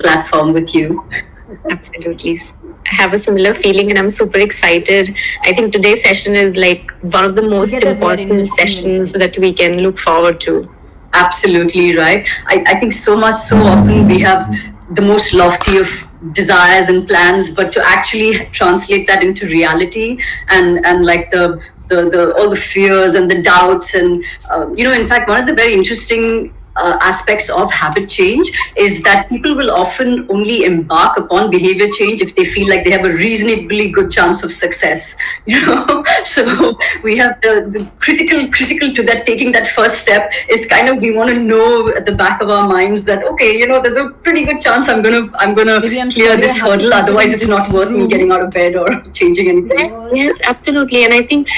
platform with you. Absolutely. I have a similar feeling and I'm super excited. I think today's session is like one of the most important sessions that we can look forward to. Absolutely right. I think so much, so often we have the most lofty of desires and plans, but to actually translate that into reality and like the all the fears and the doubts and in fact, one of the very interesting aspects of habit change is that people will often only embark upon behavior change if they feel like they have a reasonably good chance of success. So we have the critical to that, taking that first step is kind of, we want to know at the back of our minds that, okay, there's a pretty good chance I'm gonna clear this hurdle, otherwise it's not worth me getting out of bed or changing anything. Yes, absolutely. And I think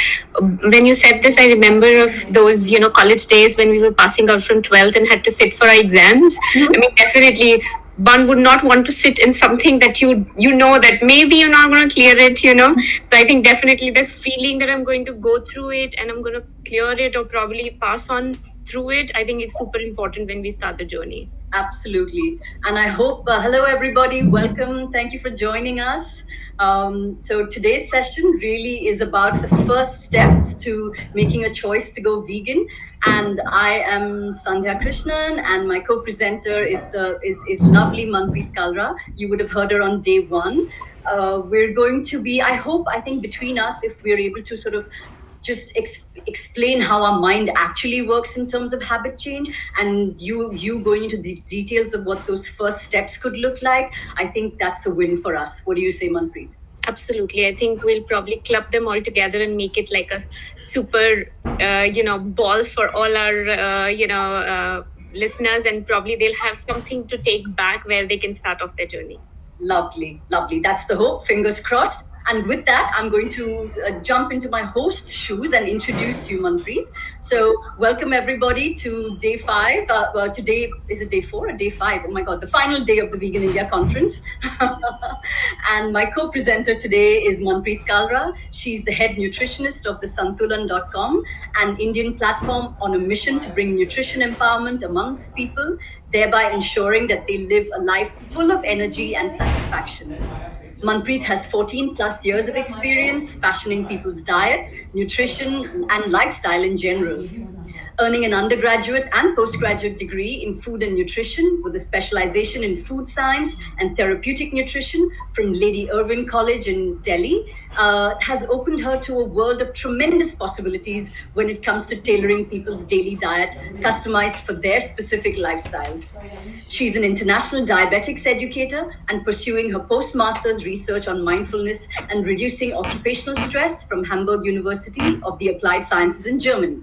when you said this, I remember of those, college days when we were passing out from 12th and had to sit for our exams. I mean, definitely one would not want to sit in something that you know that maybe you're not going to clear it. So I think definitely that feeling that I'm going to go through it and I'm going to clear it or probably pass on through it, I think is super important when we start the journey. Absolutely. And I hope, hello everybody, welcome. Thank you for joining us. So today's session really is about the first steps to making a choice to go vegan. And I am Sandhya Krishnan, and my co-presenter is lovely Manpreet Kalra. You would have heard her on day one. We're going to be, I think between us, if we're able to sort of just explain how our mind actually works in terms of habit change, and you going into the details of what those first steps could look like, I think that's a win for us. What do you say, Manpreet? Absolutely. I think we'll probably club them all together and make it like a super, ball for all our, listeners, and probably they'll have something to take back where they can start off their journey. Lovely. That's the hope. Fingers crossed. And with that, I'm going to jump into my host's shoes and introduce you, Manpreet. So welcome everybody to day 5. Today, is it day 4 or day 5? Oh my God, the final day of the Vegan India Conference. And my co-presenter today is Manpreet Kalra. She's the head nutritionist of the Santulan.com, an Indian platform on a mission to bring nutrition empowerment amongst people, thereby ensuring that they live a life full of energy and satisfaction. Manpreet has 14 plus years of experience fashioning people's diet, nutrition, and lifestyle in general. Earning an undergraduate and postgraduate degree in food and nutrition with a specialization in food science and therapeutic nutrition from Lady Irwin College in Delhi, has opened her to a world of tremendous possibilities when it comes to tailoring people's daily diet, customized for their specific lifestyle. She's an international diabetics educator and pursuing her postmaster's research on mindfulness and reducing occupational stress from Hamburg University of the Applied Sciences in Germany.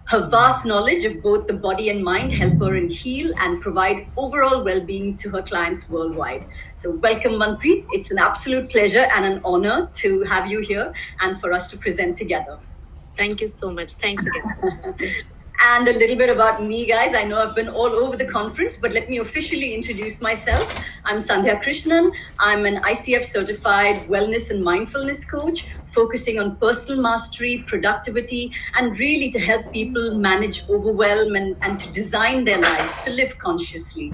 Her vast knowledge of both the body and mind help her in heal and provide overall well-being to her clients worldwide. So welcome, Manpreet. It's an absolute pleasure and an honor to have you here and for us to present together. Thank you so much. Thanks again. And a little bit about me, guys. I know I've been all over the conference, but let me officially introduce myself. I'm Sandhya Krishnan. I'm an ICF certified wellness and mindfulness coach, focusing on personal mastery, productivity, and really to help people manage overwhelm and to design their lives to live consciously.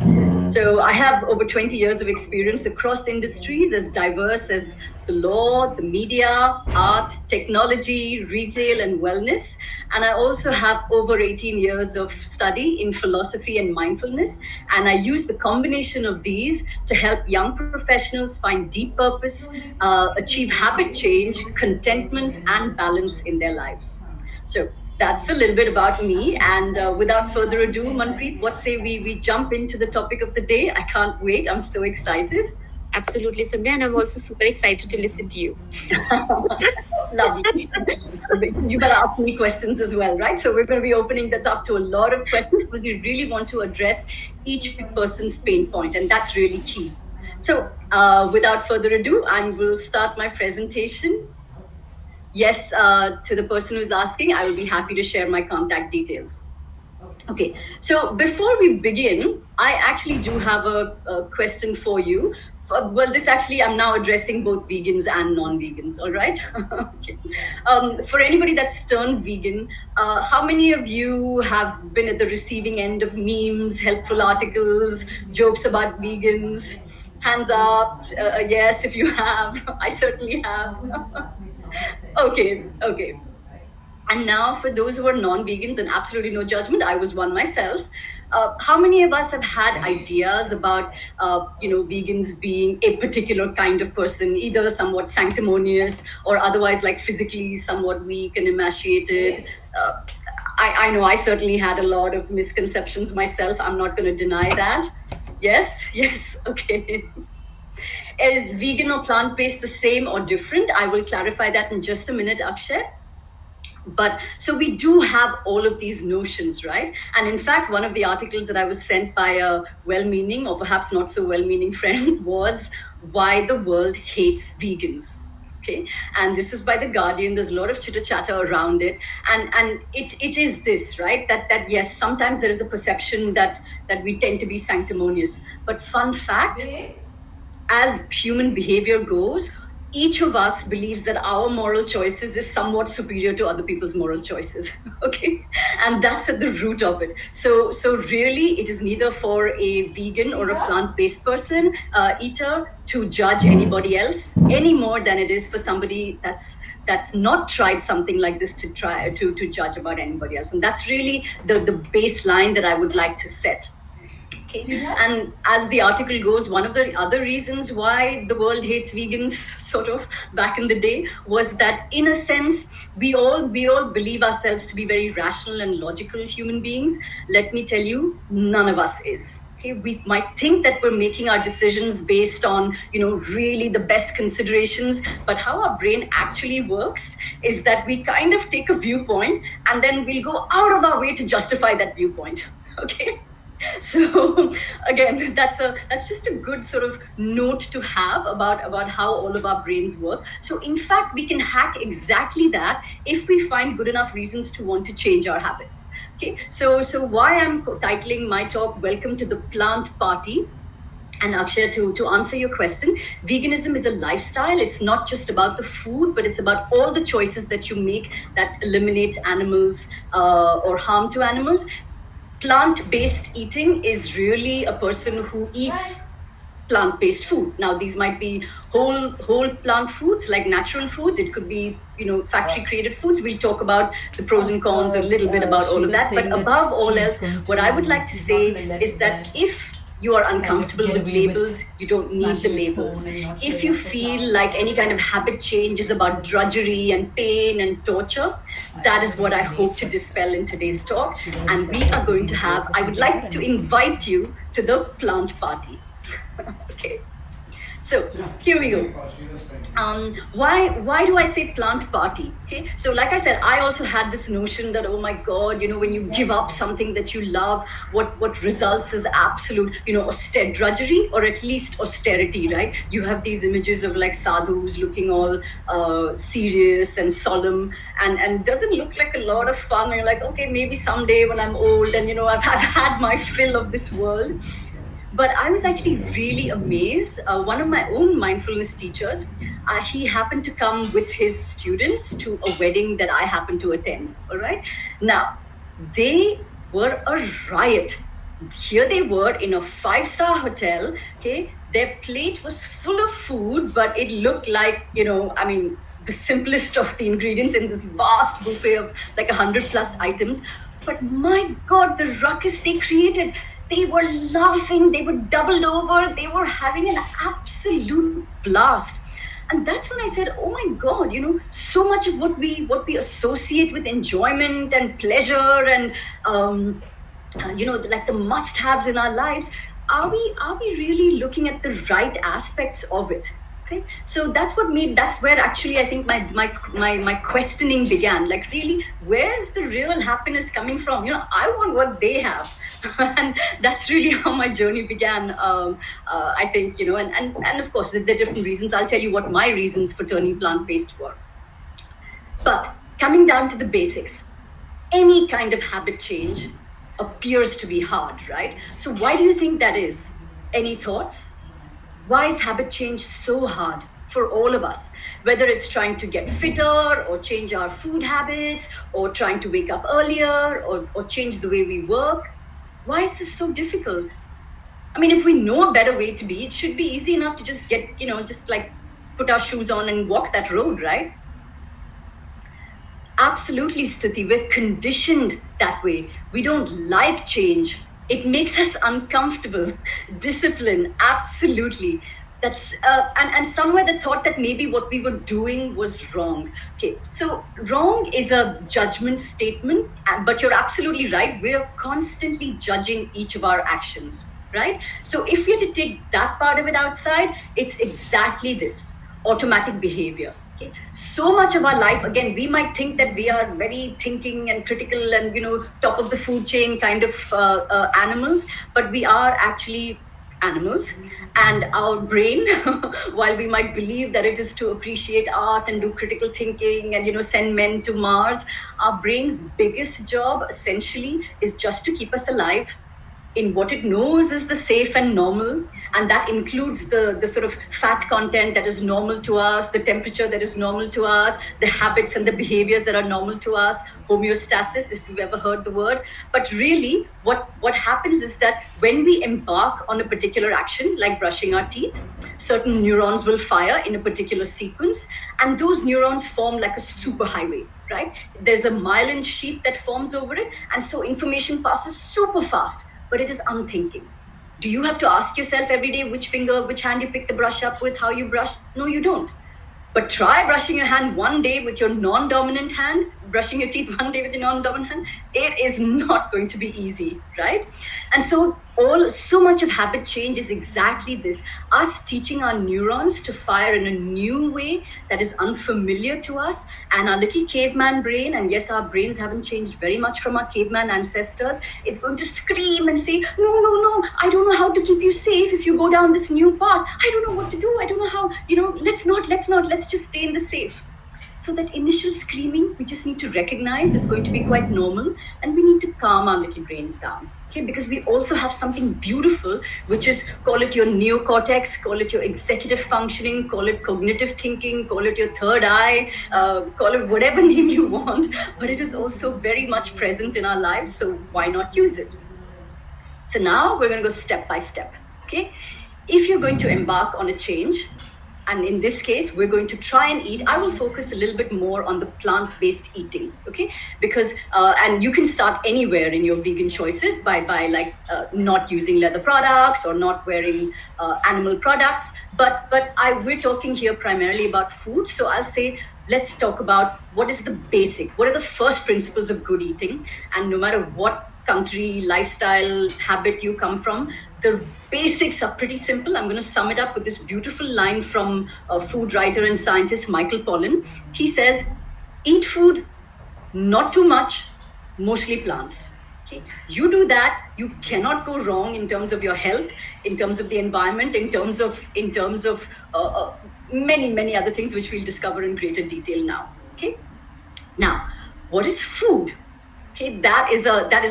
So I have over 20 years of experience across industries as diverse as the law, the media, art, technology, retail, and wellness. And I also have over 18 years of study in philosophy and mindfulness. And I use the combination of these to help young professionals find deep purpose, achieve habit change, contentment, and balance in their lives. So that's a little bit about me. And without further ado, Manpreet, what say we jump into the topic of the day? I can't wait. I'm so excited. Absolutely, Sandhya, and I'm also super excited to listen to you. Lovely. You better ask me questions as well, right? So we're going to be opening that up to a lot of questions because we really want to address each person's pain point, and that's really key. So without further ado, I will start my presentation. Yes, to the person who's asking, I will be happy to share my contact details. Okay, so before we begin, I actually do have a question for you. Well, this actually, I'm now addressing both vegans and non-vegans, all right? Okay. For anybody that's turned vegan, how many of you have been at the receiving end of memes, helpful articles, jokes about vegans? Hands up, yes, if you have. I certainly have. Okay, okay. And now, for those who are non vegans, and absolutely no judgment, I was one myself. How many of us have had ideas about, vegans being a particular kind of person, either somewhat sanctimonious or otherwise, like physically somewhat weak and emaciated? Uh, I know I certainly had a lot of misconceptions myself. I'm not going to deny that. Yes, yes, okay. Is vegan or plant based the same or different? I will clarify that in just a minute, Akshay. But so we do have all of these notions, right? And in fact, one of the articles that I was sent by a well-meaning or perhaps not so well-meaning friend was why the world hates vegans. Okay, and this was by the Guardian. There's a lot of chitter chatter around it, and it is this, right, that yes, sometimes there is a perception that we tend to be sanctimonious. But fun fact, as human behavior goes, each of us believes that our moral choices is somewhat superior to other people's moral choices. Okay, and that's at the root of it. So really, it is neither for a vegan or a plant-based person eater to judge anybody else any more than it is for somebody that's not tried something like this to try to judge about anybody else. And that's really the baseline that I would like to set. Okay. And as the article goes, one of the other reasons why the world hates vegans, sort of back in the day, was that in a sense we all believe ourselves to be very rational and logical human beings. Let me tell you, none of us is. Okay, we might think that we're making our decisions based on, really the best considerations, but how our brain actually works is that we kind of take a viewpoint and then we'll go out of our way to justify that viewpoint. Okay. So again, that's just a good sort of note to have about how all of our brains work. So in fact, we can hack exactly that if we find good enough reasons to want to change our habits. Okay, so why I'm titling my talk "Welcome to the Plant Party." And Akshay, to answer your question, veganism is a lifestyle. It's not just about the food, but it's about all the choices that you make that eliminate animals or harm to animals. Plant-based eating is really a person who eats plant-based food. Now, these might be whole plant foods, like natural foods. It could be, factory-created foods. We'll talk about the pros and cons a little bit about all of that. But above all else, what I would like to say is that if you are uncomfortable with labels, you don't need the labels. If you feel like any kind of habit change is about drudgery and pain and torture, that is what I hope to dispel in today's talk. And we are going to have, I would like to invite you to the plant party. Okay. So here we go. Why do I say plant party? Okay, so like I said, I also had this notion that, oh my God, when you give up something that you love, what results is absolute, austere drudgery, or at least austerity, right? You have these images of like sadhus looking all serious and solemn, and doesn't look like a lot of fun. And you're like, okay, maybe someday when I'm old and I've had my fill of this world. But I was actually really amazed. One of my own mindfulness teachers, he happened to come with his students to a wedding that I happened to attend. All right. Now, they were a riot. Here they were in a 5-star hotel. Okay. Their plate was full of food, but it looked like, the simplest of the ingredients in this vast buffet of like 100+ items. But my God, the ruckus they created. They were laughing, they were doubled over, they were having an absolute blast. And that's when I said, oh my God, so much of what we associate with enjoyment and pleasure and, like the must-haves in our lives, are we really looking at the right aspects of it? Okay, so that's where actually I think my questioning began. Like, really, where's the real happiness coming from? I want what they have. And that's really how my journey began. I think, and of course, there are different reasons. I'll tell you what my reasons for turning plant-based were. But coming down to the basics, any kind of habit change appears to be hard, right? So why do you think that is? Any thoughts? Why is habit change so hard for all of us? Whether it's trying to get fitter or change our food habits or trying to wake up earlier or change the way we work. Why is this so difficult? I mean, if we know a better way to be, it should be easy enough to just get, just like put our shoes on and walk that road, right? Absolutely, Stuti. We're conditioned that way. We don't like change. It makes us uncomfortable. Discipline, absolutely. That's and somewhere the thought that maybe what we were doing was wrong. Okay, so wrong is a judgment statement, but you're absolutely right. We're constantly judging each of our actions, right? So if we had to take that part of it outside, it's exactly this automatic behavior. Okay. So much of our life, again, we might think that we are very thinking and critical and top of the food chain kind of animals, but we are actually animals. And our brain, while we might believe that it is to appreciate art and do critical thinking and send men to Mars, our brain's biggest job essentially is just to keep us alive in what it knows is the safe and normal, and that includes the sort of fat content that is normal to us, the temperature that is normal to us, the habits and the behaviors that are normal to us, homeostasis, if you've ever heard the word. But really, what happens is that when we embark on a particular action, like brushing our teeth, certain neurons will fire in a particular sequence, and those neurons form like a superhighway, right? There's a myelin sheath that forms over it, and so information passes super fast, but it is unthinking. Do you have to ask yourself every day which hand you pick the brush up with, how you brush? No, you don't. But try brushing your hand one day with your non-dominant hand, brushing your teeth one day with your non-dominant hand. It is not going to be easy, right? And so much of habit change is exactly this, us teaching our neurons to fire in a new way that is unfamiliar to us. And our little caveman brain, and yes, our brains haven't changed very much from our caveman ancestors, is going to scream and say, no, I don't know how to keep you safe if you go down this new path. I don't know what to do. I don't know how, let's just stay in the safe. So that initial screaming, we just need to recognize is going to be quite normal, and we need to calm our little brains down. Okay, because we also have something beautiful, which is, call it your neocortex, call it your executive functioning, call it cognitive thinking, call it your third eye, call it whatever name you want, but it is also very much present in our lives, so why not use it? So now we're going to go step by step. Okay, if you're going to embark on a change, and in this case, we're going to try and eat. I will focus a little bit more on the plant-based eating, okay? Because, and you can start anywhere in your vegan choices by not using leather products or not wearing animal products. But we're talking here primarily about food. So I'll say, let's talk about what is the basic, what are the first principles of good eating? And no matter what country, lifestyle, habit you come from, the basics are pretty simple. I'm going to sum it up with this beautiful line from a food writer and scientist, Michael Pollan. He says, eat food, not too much, mostly plants. Okay? You do that, you cannot go wrong in terms of your health, in terms of the environment, in terms of many other things which we'll discover in greater detail now. Okay? Now, what is food? Okay, that is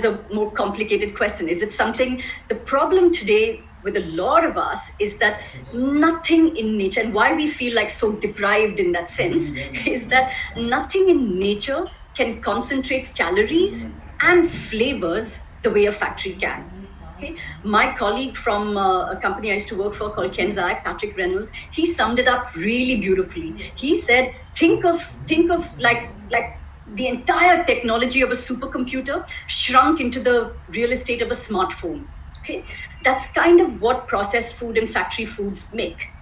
a more complicated question. Is it something? The problem today with a lot of us is that nothing in nature, and why we feel like so deprived in that sense, is that nothing in nature can concentrate calories and flavors the way a factory can. Okay. My colleague from a company I used to work for called Kenzai, Patrick Reynolds, he summed it up really beautifully. He said, think of like the entire technology of a supercomputer shrunk into the real estate of a smartphone. Okay, that's kind of what processed food and factory foods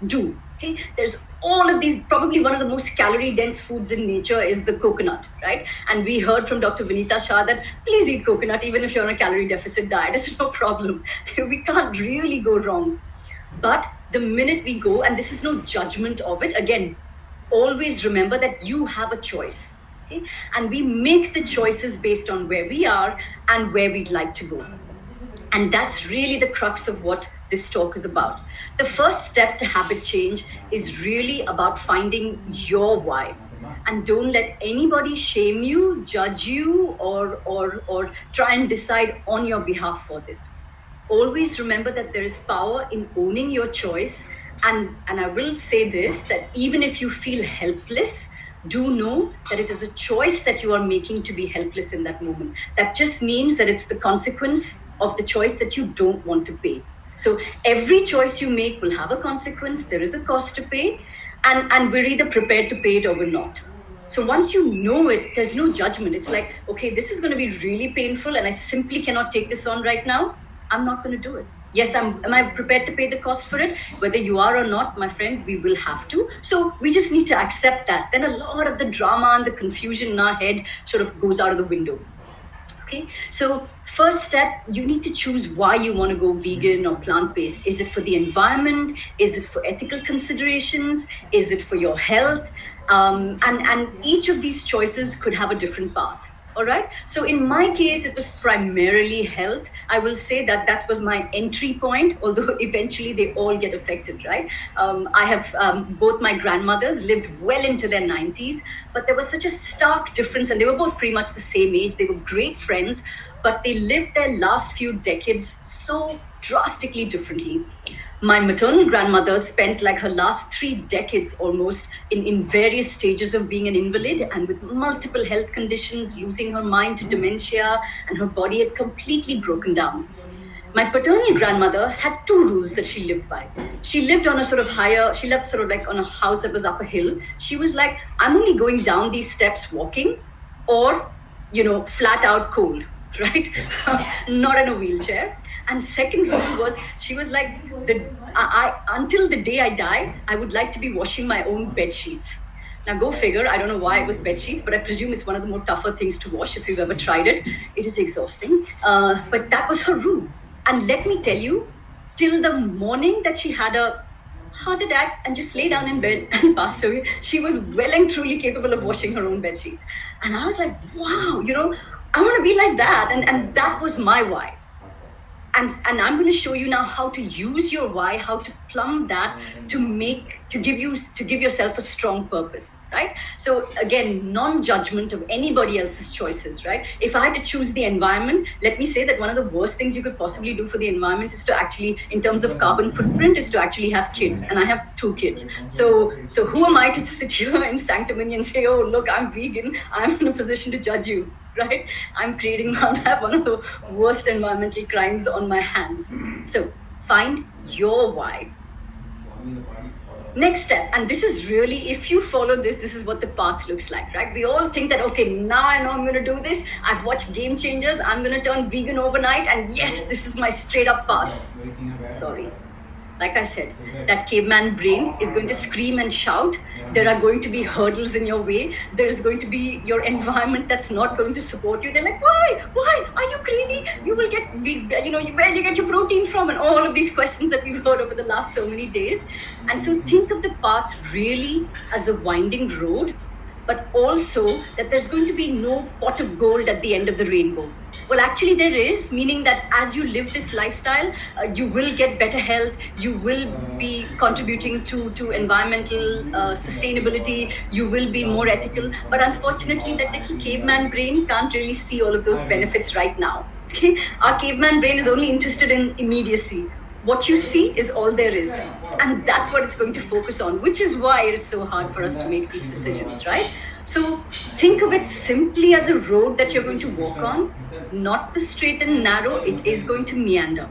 do. Okay, there's all of these. Probably one of the most calorie-dense foods in nature is the coconut, right? And we heard from Dr. Vinita Shah that please eat coconut even if you're on a calorie deficit diet. It's no problem. We can't really go wrong. But the minute we go, and this is no judgment of it, again, always remember that you have a choice. Okay? And we make the choices based on where we are and where we'd like to go. And that's really the crux of what this talk is about. The first step to habit change is really about finding your why. And don't let anybody shame you, judge you, or try and decide on your behalf for this. Always remember that there is power in owning your choice. And I will say this, that even if you feel helpless, do know that it is a choice that you are making to be helpless in that moment. That just means that it's the consequence of the choice that you don't want to pay. So every choice you make will have a consequence. There is a cost to pay, and we're either prepared to pay it or we're not. So once you know it, there's no judgment. It's like, okay, this is going to be really painful and I simply cannot take this on right now. I'm not going to do it. Yes, am I prepared to pay the cost for it? Whether you are or not, my friend, we will have to. So we just need to accept that. Then a lot of the drama and the confusion in our head sort of goes out of the window. Okay, so first step, you need to choose why you want to go vegan or plant-based. Is it for the environment? Is it for ethical considerations? Is it for your health? And each of these choices could have a different path. All right. So in my case, it was primarily health. I will say that that was my entry point, although eventually they all get affected, right? I have both my grandmothers lived well into their 90s, but there was such a stark difference, and they were both pretty much the same age. They were great friends, but they lived their last few decades so drastically differently. My maternal grandmother spent like her last 3 decades almost in various stages of being an invalid and with multiple health conditions, losing her mind to dementia, and her body had completely broken down. My paternal grandmother had two rules that she lived by. She lived on a sort of higher, she lived sort of like on a house that was up a hill. She was like, I'm only going down these steps walking or, flat out cold, right? Not in a wheelchair. And second rule was, she was like, until the day I die, I would like to be washing my own bed sheets. Now go figure, I don't know why it was bed sheets, but I presume it's one of the more tougher things to wash if you've ever tried it. It is exhausting. But that was her rule. And let me tell you, till the morning that she had a heart attack and just lay down in bed and pass away, she was well and truly capable of washing her own bed sheets. And I was like, wow, I want to be like that. And that was my why. And I'm going to show you now how to use your why, how to plumb that to give yourself a strong purpose, right? So again, non-judgment of anybody else's choices, right? If I had to choose the environment, let me say that one of the worst things you could possibly do for the environment is to actually, in terms of carbon footprint, is to actually have kids. And I have 2 kids. So who am I to sit here in sanctimony and say, oh, look, I'm vegan, I'm in a position to judge you, right? I have one of the worst environmental crimes on my hands. So find your why. Next step, and this is really, if you follow this, this is what the path looks like, right? We all think that, okay, now I know I'm going to do this. I've watched Game Changers. I'm going to turn vegan overnight. And yes, this is my straight up path. Sorry. Like I said, that caveman brain is going to scream and shout. There are going to be hurdles in your way. There's going to be your environment that's not going to support you. They're like, why? Are you crazy? You will get, where you get your protein from, and all of these questions that we've heard over the last so many days. And so think of the path really as a winding road, but also that there's going to be no pot of gold at the end of the rainbow. Well, actually there is, meaning that as you live this lifestyle, you will get better health, you will be contributing to environmental sustainability, you will be more ethical. But unfortunately, that little caveman brain can't really see all of those benefits right now. Okay? Our caveman brain is only interested in immediacy. What you see is all there is. And that's what it's going to focus on, which is why it is so hard for us to make these decisions, right? So think of it simply as a road that you're going to walk on, not the straight and narrow. It is going to meander.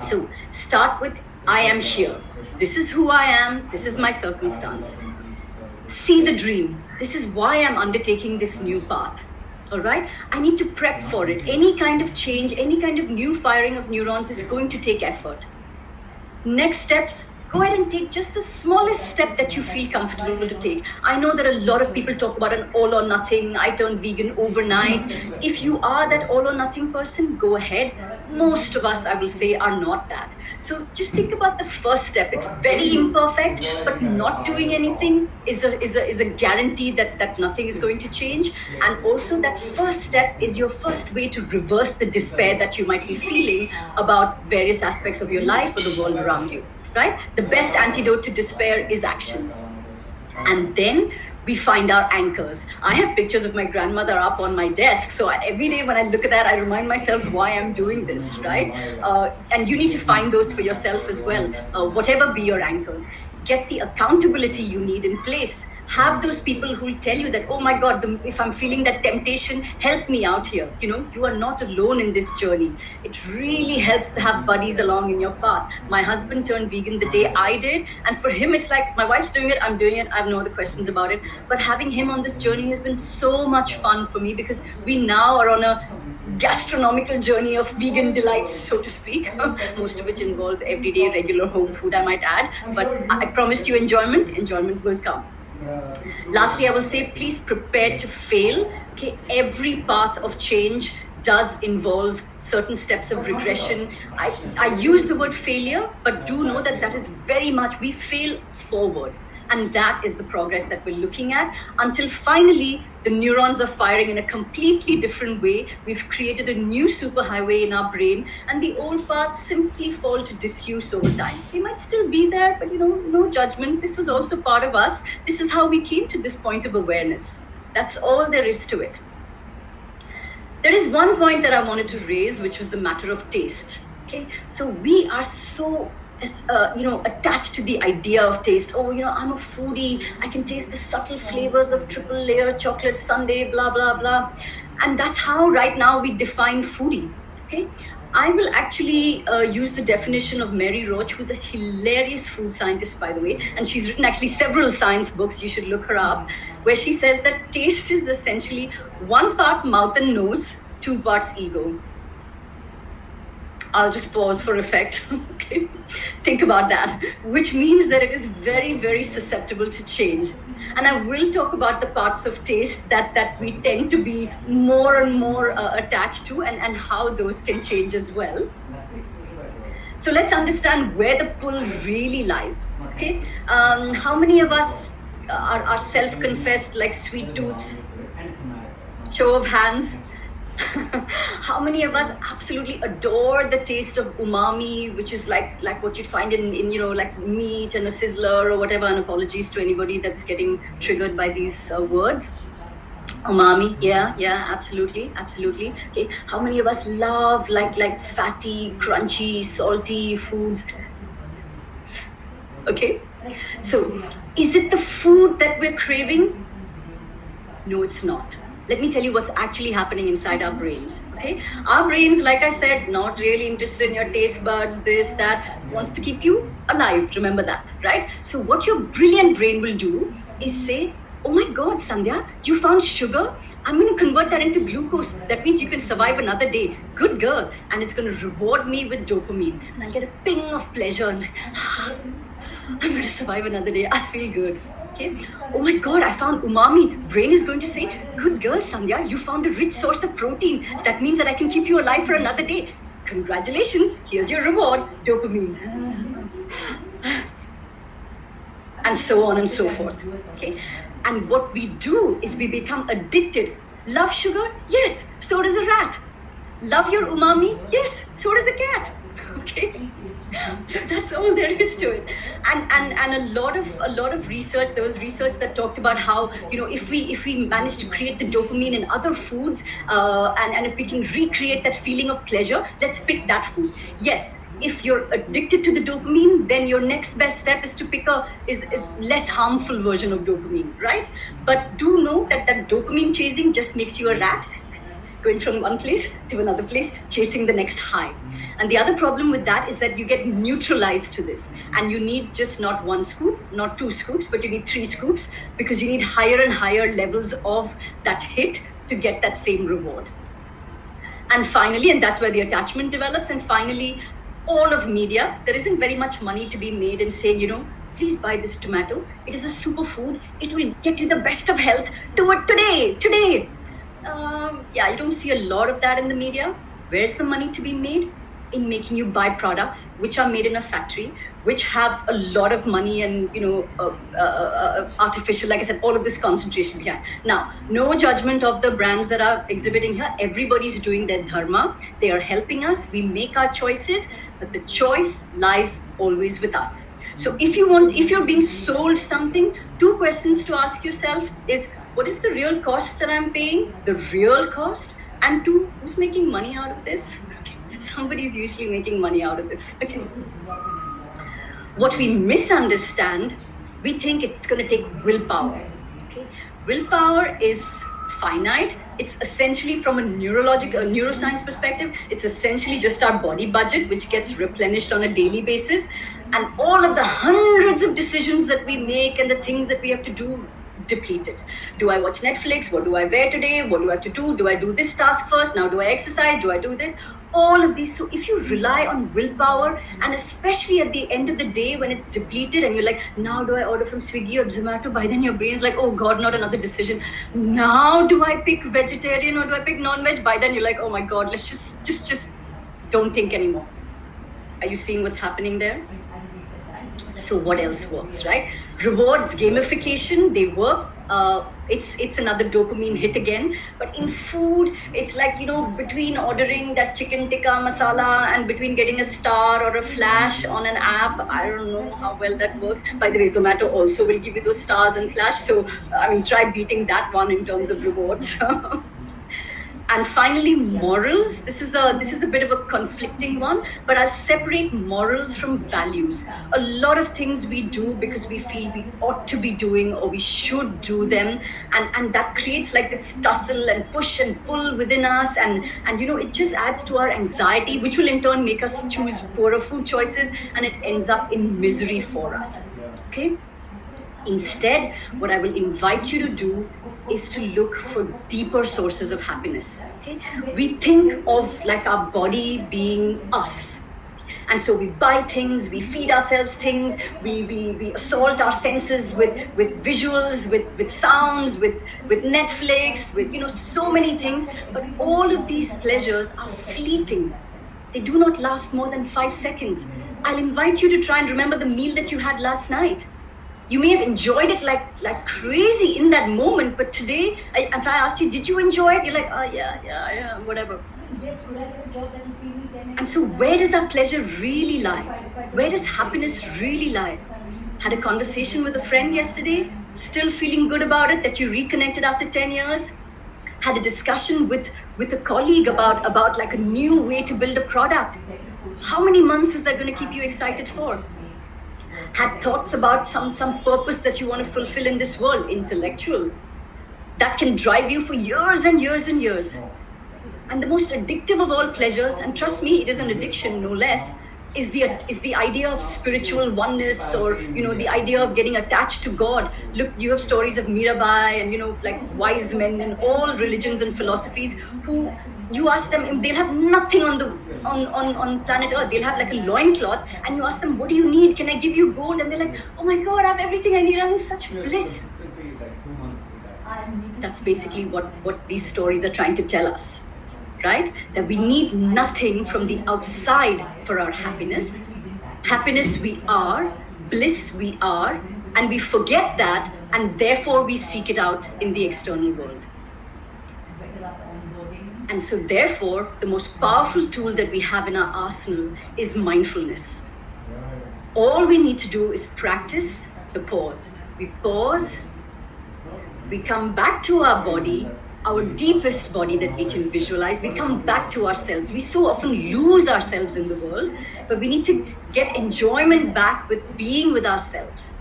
So start with, I am here. This is who I am. This is my circumstance. See the dream. This is why I'm undertaking this new path. All right, I need to prep for it. Any kind of change, any kind of new firing of neurons is going to take effort. Next steps, go ahead and take just the smallest step that you feel comfortable to take. I know that a lot of people talk about an all or nothing, I turn vegan overnight. If you are that all or nothing person, go ahead. Most of us, I will say, are not that. So just think about the first step. It's very imperfect, but not doing anything is a guarantee that nothing is going to change. And also that first step is your first way to reverse the despair that you might be feeling about various aspects of your life or the world around you, right? The best antidote to despair is action. And then we find our anchors. I have pictures of my grandmother up on my desk, so every day when I look at that, I remind myself why I'm doing this, right? And you need to find those for yourself as well, whatever be your anchors. Get the accountability you need in place. Have those people who will tell you that, oh my God, if I'm feeling that temptation, help me out here. You are not alone in this journey. It really helps to have buddies along in your path. My husband turned vegan the day I did, and for him, it's like, my wife's doing it, I'm doing it, I have no other questions about it. But having him on this journey has been so much fun for me, because we now are on a gastronomical journey of vegan delights, so to speak, most of which involve everyday regular home food, I might add. But I promised you enjoyment will come. Lastly, I will say, please prepare to fail. Okay, every path of change does involve certain steps of regression. I use the word failure, but do know that is very much, we fail forward. And that is the progress that we're looking at, until finally the neurons are firing in a completely different way. We've created a new superhighway in our brain, and the old paths simply fall to disuse over time. They might still be there, but no judgment. This was also part of us. This is how we came to this point of awareness. That's all there is to it. There is one point that I wanted to raise, which was the matter of taste. Okay, so we are so attached to the idea of taste. Oh, I'm a foodie. I can taste the subtle flavors of triple layer chocolate sundae, blah, blah, blah. And that's how right now we define foodie. Okay. I will actually use the definition of Mary Roach, who's a hilarious food scientist, by the way. And she's written actually several science books. You should look her up, where she says that taste is essentially 1 part mouth and nose, 2 parts ego. I'll just pause for effect. Okay, think about that, which means that it is very, very susceptible to change. And I will talk about the parts of taste that we tend to be more and more attached to, and how those can change as well. So let's understand where the pull really lies. Okay, how many of us are self-confessed like sweet tooths? Show of hands. How many of us absolutely adore the taste of umami, which is like what you'd find in like meat and a sizzler or whatever? And apologies to anybody that's getting triggered by these words. Umami, yeah, absolutely. Okay, how many of us love like fatty, crunchy, salty foods? Okay, so is it the food that we're craving? No, it's not. Let me tell you what's actually happening inside our brains. Okay, our brains, like I said, not really interested in your taste buds, this, that, wants to keep you alive. Remember that, right? So what your brilliant brain will do is say, oh my God, Sandhya, you found sugar? I'm going to convert that into glucose. That means you can survive another day. Good girl. And it's going to reward me with dopamine. And I'll get a ping of pleasure. And I'm going to survive another day. I feel good. Okay. Oh my God, I found umami. Brain is going to say, good girl, Sandhya, you found a rich source of protein. That means that I can keep you alive for another day. Congratulations, here's your reward, dopamine. And so on and so forth. Okay. And what we do is we become addicted. Love sugar? Yes, so does a rat. Love your umami? Yes, so does a cat. Okay. So that's all there is to it. And a lot of research, there was research that talked about how, if we manage to create the dopamine in other foods, and if we can recreate that feeling of pleasure, let's pick that food. Yes, if you're addicted to the dopamine, then your next best step is to pick is less harmful version of dopamine, right? But do know that dopamine chasing just makes you a rat, going from one place to another place, chasing the next high. And the other problem with that is that you get neutralized to this, and you need just not 1 scoop, not 2 scoops, but you need 3 scoops, because you need higher and higher levels of that hit to get that same reward. And finally, and that's where the attachment develops, and finally, all of media, there isn't very much money to be made in saying, please buy this tomato. It is a superfood. It will get you the best of health. Do it today. You don't see a lot of that in the media. Where's the money to be made? In making you buy products which are made in a factory, which have a lot of money and artificial, like I said, all of this concentration behind. Now, no judgment of the brands that are exhibiting here. Everybody's doing their dharma. They are helping us. We make our choices, but the choice lies always with us. So if you're being sold something, two questions to ask yourself is, what is the real cost that I'm paying? The real cost. And two, who's making money out of this? Okay. Somebody's usually making money out of this. Okay. What we misunderstand, we think it's going to take willpower. Okay? Willpower is finite. It's essentially, from a neuroscience perspective, it's essentially just our body budget, which gets replenished on a daily basis. And all of the hundreds of decisions that we make and the things that we have to do depleted. Do I watch Netflix? What do I wear today? What do I have to do? Do I do this task first? Now do I exercise? Do I do this? All of these. So if you rely on willpower, and especially at the end of the day when it's depleted and you're like, now do I order from Swiggy or Zomato? By then your brain's like, oh God, not another decision. Now do I pick vegetarian or do I pick non-veg? By then you're like, oh my God, let's just don't think anymore. Are you seeing what's happening there? So what else works, right? Rewards, gamification, they work. It's another dopamine hit again. But in food, it's like, between ordering that chicken tikka masala and between getting a star or a flash on an app, I don't know how well that works. By the way, Zomato also will give you those stars and flash. So, try beating that one in terms of rewards. And finally, morals. This is a bit of a conflicting one, but I'll separate morals from values. A lot of things we do because we feel we ought to be doing or we should do them, and that creates like this tussle and push and pull within us, and it just adds to our anxiety, which will in turn make us choose poorer food choices, and it ends up in misery for us. Okay? Instead, what I will invite you to do is to look for deeper sources of happiness. Okay? We think of like our body being us. And so we buy things, we feed ourselves things, we assault our senses with visuals, with sounds, with Netflix, with so many things. But all of these pleasures are fleeting. They do not last more than 5 seconds. I'll invite you to try and remember the meal that you had last night. You may have enjoyed it like crazy in that moment, but today, if I asked you, did you enjoy it? You're like, oh, yeah, whatever. And so where does our pleasure really lie? Where does happiness really lie? Had a conversation with a friend yesterday, still feeling good about it, that you reconnected after 10 years? Had a discussion with a colleague about like a new way to build a product. How many months is that going to keep you excited for? Had thoughts about some purpose that you want to fulfill in this world, intellectual, that can drive you for years and years and years. And the most addictive of all pleasures, and trust me, it is an addiction no less, is the idea of spiritual oneness, or the idea of getting attached to God. Look, you have stories of Mirabai and like wise men in all religions and philosophies who, you ask them, they'll have nothing on planet Earth. They'll have like a loincloth, and you ask them, what do you need? Can I give you gold? And they're like, oh my God, I have everything I need. I'm in such bliss. That's basically what these stories are trying to tell us. Right? That we need nothing from the outside for our happiness. Happiness we are, bliss we are, and we forget that, and therefore we seek it out in the external world. And so therefore, the most powerful tool that we have in our arsenal is mindfulness. All we need to do is practice the pause. We pause, we come back to our body, our deepest body that we can visualize. We come back to ourselves. We so often lose ourselves in the world, but we need to get enjoyment back with being with ourselves.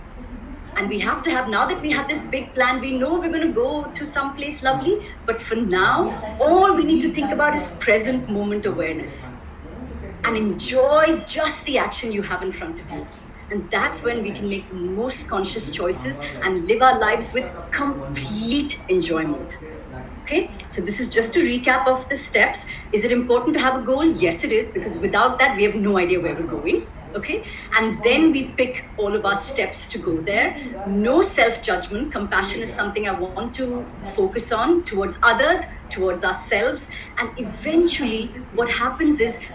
And we have to have, now that we have this big plan, we know we're going to go to some place lovely, but for now, all we need to think about is present moment awareness. And enjoy just the action you have in front of you. And that's when we can make the most conscious choices and live our lives with complete enjoyment. Okay, so this is just a recap of the steps. Is it important to have a goal? Yes, it is, because without that, we have no idea where we're going. Okay, and then we pick all of our steps to go there. No self-judgment. Compassion is something I want to focus on towards others, towards ourselves. And eventually, what happens is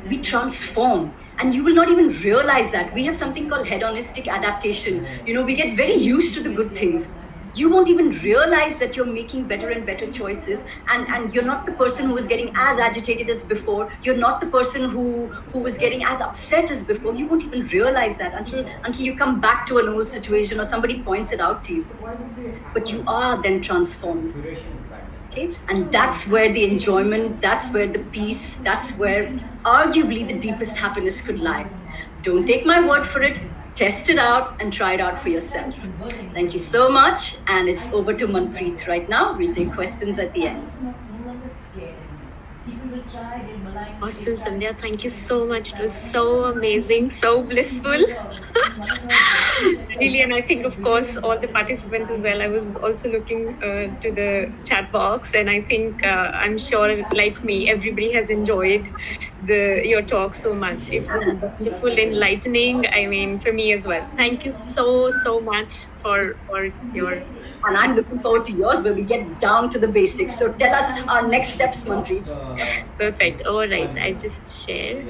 we transform. And you will not even realize that. We have something called hedonistic adaptation. We get very used to the good things. you won't even realize that you're making better and better choices, and you're not the person who was getting as agitated as before, you're not the person who was getting as upset as before. You won't even realize that until you come back to an old situation or somebody points it out to you. But you are then transformed. Okay, and that's where the enjoyment, that's where the peace, that's where arguably the deepest happiness could lie. Don't take my word for it, test it out and try it out for yourself. Thank you so much, and it's over to Manpreet right now. We'll take questions at the end. Awesome, Sandhya. Thank you so much. It was so amazing, so blissful. Really, and I think, of course, all the participants as well. I was also looking to the chat box, and I think I'm sure, like me, everybody has enjoyed your talk so much. It was wonderful, enlightening. I mean, for me as well. So thank you so much for your. And I'm looking forward to yours where we get down to the basics. So tell us our next steps, Manpreet. Perfect. All right. I just share.